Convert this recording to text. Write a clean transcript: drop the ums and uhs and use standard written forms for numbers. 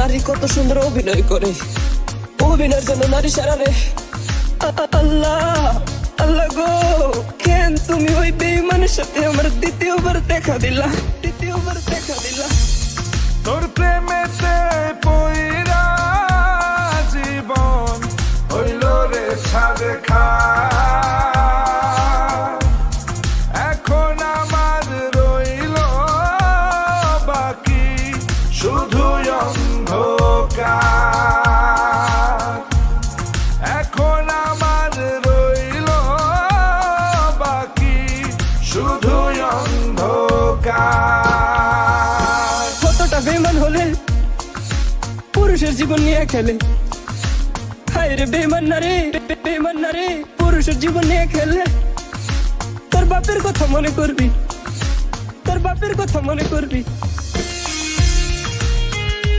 নারী কত সুন্দর অভিনয় করে, অভিনয়ের জন্য নারী সারা রে। আল্লাহ আল্লাহ গো, কেন তুমি ওই বেঈমানের সাথে আমার দ্বিতীয়বার দেখা দিলা, দ্বিতীয়বার দেখা দিলা। তোর প্রেমেতে পইরা জীবন হইল রে ছাদে খা। এখন আমার রইল বাকি শুধু অন্ধকার। এখন আমার রইল বাকি শুধু অন্ধকার। কতটা বেঈমান হলে পুরুষের জীবন নিয়ে খেলে, হায় রে বেঈমান নারী, বেঈমান নারী পুরুষের জীবন নিয়ে খেলে। তোর বাপের কথা মনে করবি, তোর বাপের কথা মনে করবি।